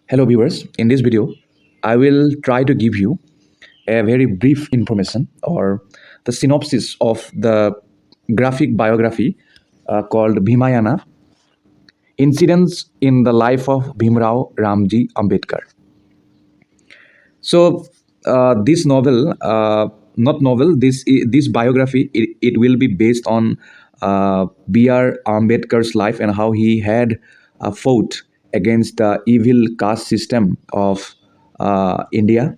Hello viewers, in this video I will try to give you a very brief information or the synopsis of the graphic biography called Bhimayana, Incidents in the Life of Bhimrao Ramji Ambedkar. So this novel, not novel, this biography, it will be based on B.R. Ambedkar's life and how he had fought against the evil caste system of India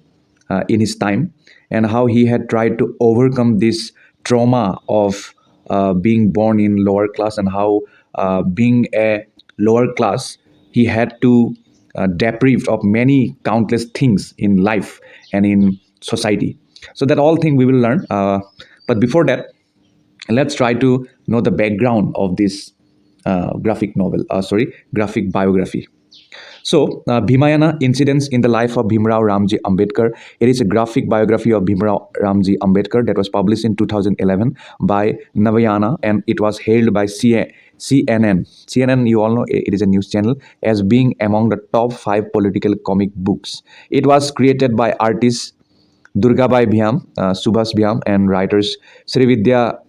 in his time, and how he had tried to overcome this trauma of being born in lower class, and how being a lower class he had to deprived of many countless things in life and in society. So that all thing we will learn. But before that, let's try to know the background of this graphic biography. So, Bhimayana, Incidents in the Life of Bhimrao Ramji Ambedkar. It is a graphic biography of Bhimrao Ramji Ambedkar that was published in 2011 by Navayana, and it was hailed by CNN. CNN, you all know, it is a news channel, as being among the top 5 political comic books. It was created by artists Durgabai Bhyam, Subhas Bhyam, and writers Srividya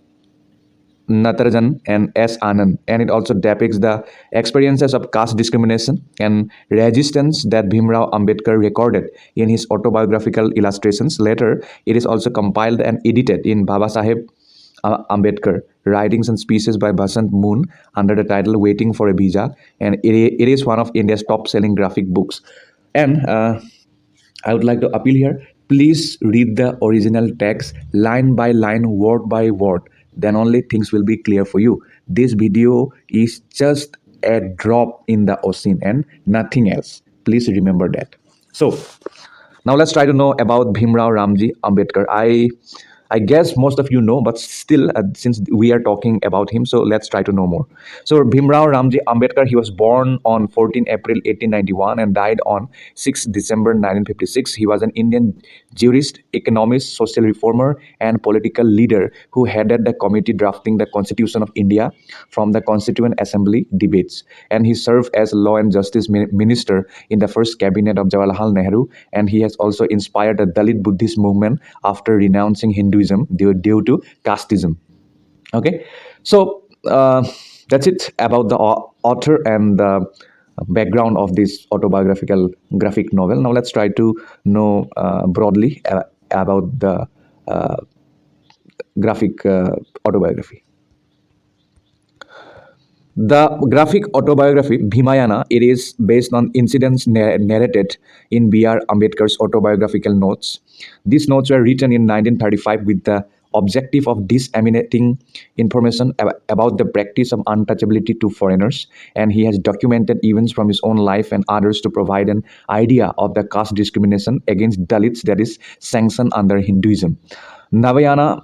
Natarajan and S. Anand, and it also depicts the experiences of caste discrimination and resistance that Bhimrao Ambedkar recorded in his autobiographical illustrations. Later, it is also compiled and edited in Baba Saheb Ambedkar, Writings and Speeches by Basant Moon, under the title Waiting for a Visa, and it is one of India's top-selling graphic books. And I would like to appeal here. Please read the original text line by line, word by word. Then only things will be clear for you. This video is just a drop in the ocean and nothing else. Please remember that. So, now let's try to know about Bhimrao Ramji Ambedkar. I guess most of you know, but still, since we are talking about him, so let's try to know more. So Bhimrao Ramji Ambedkar, he was born on 14 April 1891 and died on 6 December 1956. He was an Indian jurist, economist, social reformer, and political leader who headed the committee drafting the Constitution of India from the Constituent Assembly debates. And he served as Law and Justice Minister in the first cabinet of Jawaharlal Nehru. And he has also inspired the Dalit Buddhist movement after renouncing Hinduism due to casteism. Okay, so that's it about the author and the background of this autobiographical graphic novel. Now let's try to know broadly about the uh, graphic autobiography. The graphic autobiography Bhimayana, it is based on incidents narrated in B.R. Ambedkar's autobiographical notes. These notes were written in 1935 with the objective of disseminating information about the practice of untouchability to foreigners, and he has documented events from his own life and others to provide an idea of the caste discrimination against Dalits that is sanctioned under Hinduism. Navayana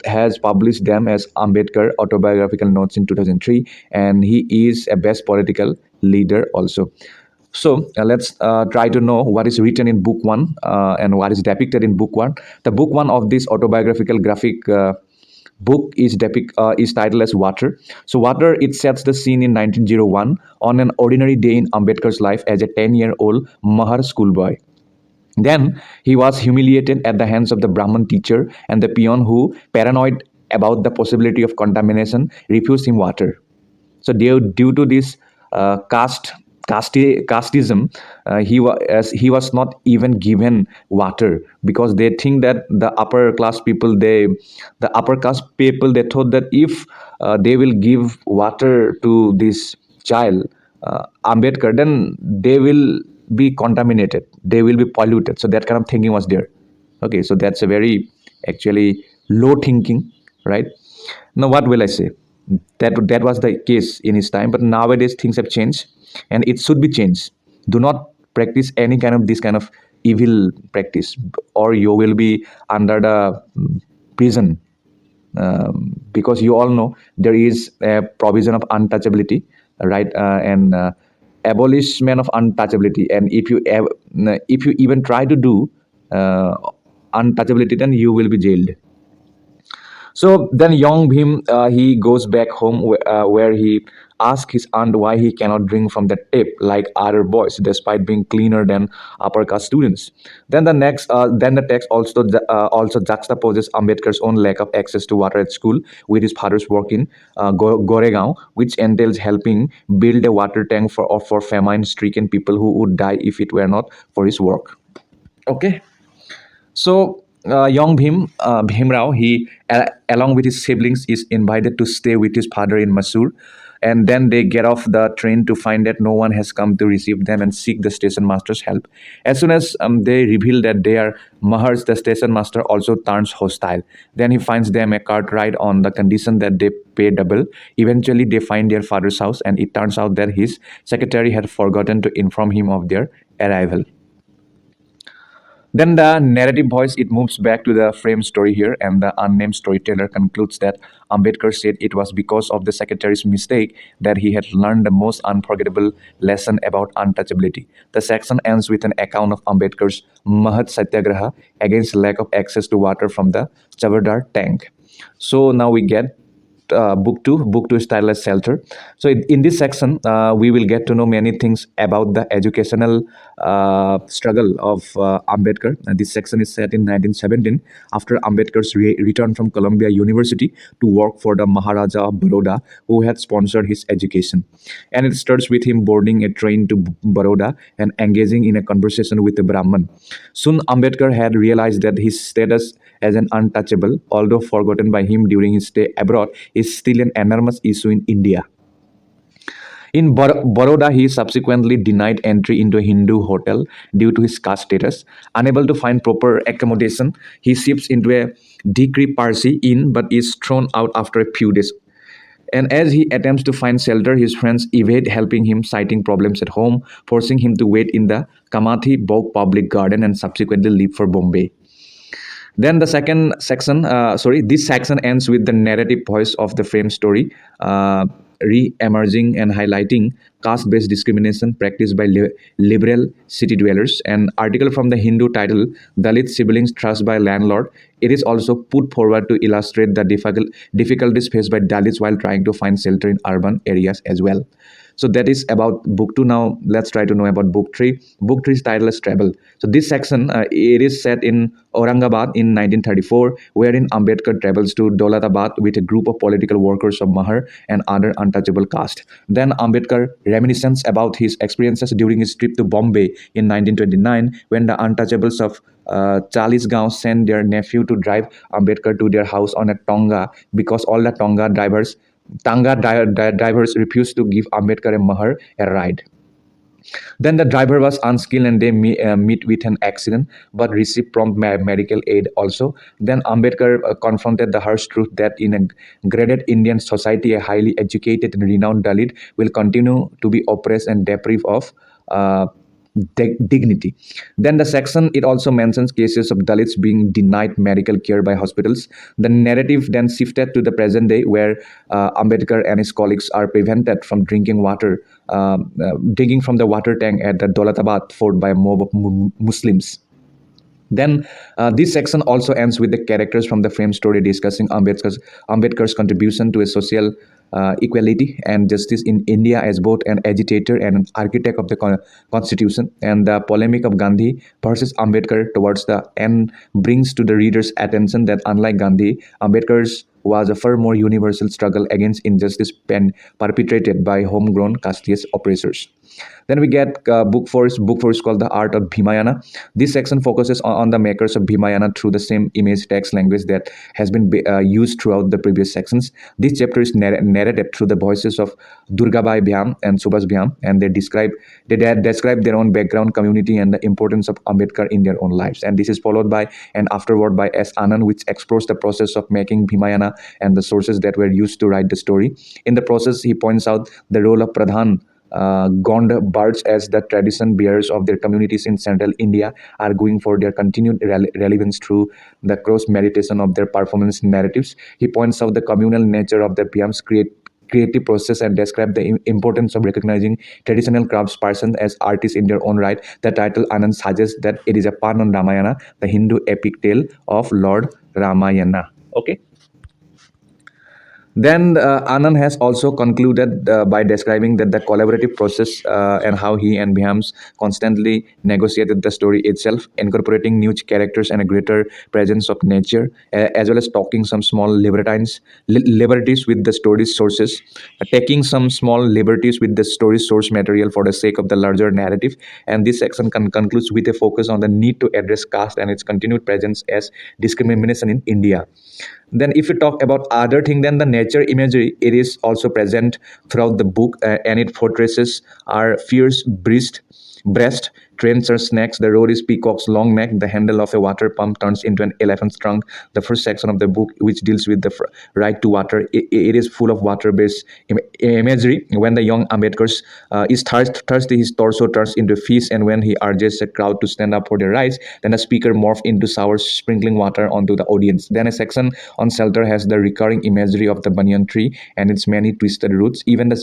has published them as Ambedkar Autobiographical Notes in 2003, and he is a best political leader also. So let's try to know what is written in book one and what is depicted in book one. The book one of this autobiographical graphic book is titled as Water. So Water, it sets the scene in 1901 on an ordinary day in Ambedkar's life as a 10-year-old Mahar schoolboy. Then he was humiliated at the hands of the Brahman teacher and the peon who, paranoid about the possibility of contamination, refused him water. So due to this casteism, he was not even given water, because they think that the upper caste people, they thought that if they will give water to this child, Ambedkar, then they will be contaminated, they will be polluted. So that kind of thinking was there. Okay, so that's a very actually low thinking, right? Now, what will I say? That was the case in his time, but nowadays things have changed, and it should be changed. Do not practice any kind of this kind of evil practice, or you will be under the prison, because you all know there is a provision of untouchability, right? And abolishment of untouchability. And if you even try to do uh, untouchability, then you will be jailed. So then young Bhim, he goes back home where he asks his aunt why he cannot drink from the tap like other boys, despite being cleaner than upper caste students. Then the text also juxtaposes Ambedkar's own lack of access to water at school with his father's work in Goregaon, which entails helping build a water tank for famine-stricken people who would die if it were not for his work. Okay. So young Bhimrao, along with his siblings, is invited to stay with his father in Mysore, and then they get off the train to find that no one has come to receive them and seek the station master's help. As soon as they reveal that they are Mahars, the station master also turns hostile. Then he finds them a cart ride on the condition that they pay double. Eventually, they find their father's house, and it turns out that his secretary had forgotten to inform him of their arrival. Then the narrative voice it moves back to the frame story here, and the unnamed storyteller concludes that Ambedkar said it was because of the secretary's mistake that he had learned the most unforgettable lesson about untouchability. The section ends with an account of Ambedkar's Mahat Satyagraha against lack of access to water from the Chavardar tank. So now we get book two style as shelter. So in this section we will get to know many things about the educational struggle of Ambedkar. This section is set in 1917 after Ambedkar's return from Columbia University to work for the Maharaja of Baroda, who had sponsored his education. And it starts with him boarding a train to Baroda and engaging in a conversation with a Brahman. Soon Ambedkar had realized that his status as an untouchable, although forgotten by him during his stay abroad, is still an enormous issue in India. In Baroda, he subsequently denied entry into a Hindu hotel due to his caste status. Unable to find proper accommodation, he shifts into a Dikri Parsi inn but is thrown out after a few days. And as he attempts to find shelter, his friends evade helping him, citing problems at home, forcing him to wait in the Kamathi Bog public garden and subsequently leave for Bombay. Then the this section ends with the narrative voice of the frame story, re-emerging and highlighting caste-based discrimination practiced by liberal city dwellers. An article from the Hindu title, Dalit Siblings Thrust by Landlord. It is also put forward to illustrate the difficulties faced by Dalits while trying to find shelter in urban areas as well. So that is about book two. Now let's try to know about book three. Book three's title is Travel. So this section it is set in Aurangabad in 1934, wherein Ambedkar travels to Dolatabad with a group of political workers of Mahar and other untouchable caste. Then Ambedkar reminiscence about his experiences during his trip to Bombay in 1929, when the untouchables of Chalisgaon sent their nephew to drive Ambedkar to their house on a Tonga because all the drivers refused to give Ambedkar a Mahar a ride. Then the driver was unskilled and they meet with an accident but received prompt medical aid also. Then Ambedkar confronted the harsh truth that in a graded Indian society, a highly educated and renowned Dalit will continue to be oppressed and deprived of uh, dignity. Then the section it also mentions cases of Dalits being denied medical care by hospitals. The narrative then shifted to the present day, where Ambedkar and his colleagues are prevented from drinking from the water tank at the Dolatabad fort by a mob of Muslims. Then this section also ends with the characters from the frame story discussing Ambedkar's contribution to a social equality and justice in India as both an agitator and an architect of the constitution. And the polemic of Gandhi versus Ambedkar towards the end brings to the reader's attention that unlike Gandhi, Ambedkar's was a far more universal struggle against injustice perpetrated by homegrown casteist oppressors. Then we get book four. Book four is called The Art of Bhimayana. This section focuses on the makers of Bhimayana through the same image text language that has been used throughout the previous sections. This chapter is narrated through the voices of Durgabai Bhyam and Subhas Bhyam, and they describe their own background, community, and the importance of Ambedkar in their own lives. And this is followed by an afterword by S. Anand, which explores the process of making Bhimayana and the sources that were used to write the story. In the process, he points out the role of Pradhan Gond bards as the tradition bearers of their communities in central India, arguing for their continued relevance through the cross meditation of their performance narratives. He points out the communal nature of the Bhyam's creative process and describe the importance of recognizing traditional craftspersons as artists in their own right. The title Anand suggests that it is a pun on Ramayana, the Hindu epic tale of Lord Ramayana. Okay. Then Anand has also concluded by describing that the collaborative process and how he and Bhyams constantly negotiated the story itself, incorporating new characters and a greater presence of nature, as well as talking some small liberties with the story's sources, taking some small liberties with the story's source material for the sake of the larger narrative. And this section concludes with a focus on the need to address caste and its continued presence as discrimination in India. Then if you talk about other thing, then the nature imagery, it is also present throughout the book, and it portrays our fierce breast, trains are snakes, the road is peacock's long neck, the handle of a water pump turns into an elephant's trunk. The first section of the book, which deals with the right to water, it is full of water-based imagery. When the young Ambedkar is thirsty, his torso turns into fish, and when he urges a crowd to stand up for their rights, then the speaker morphs into showers, sprinkling water onto the audience. Then a section on shelter has the recurring imagery of the banyan tree and its many twisted roots. Even the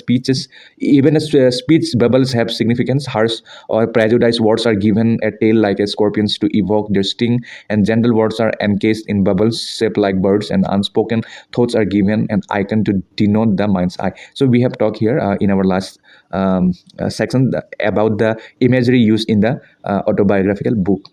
speech bubbles have significance. Harsh or prejudiced words are given a tail like a scorpion's to evoke their sting, and gentle words are encased in bubbles shaped like birds, and unspoken thoughts are given an icon to denote the mind's eye. So we have talked here in our last section about the imagery used in the autobiographical book.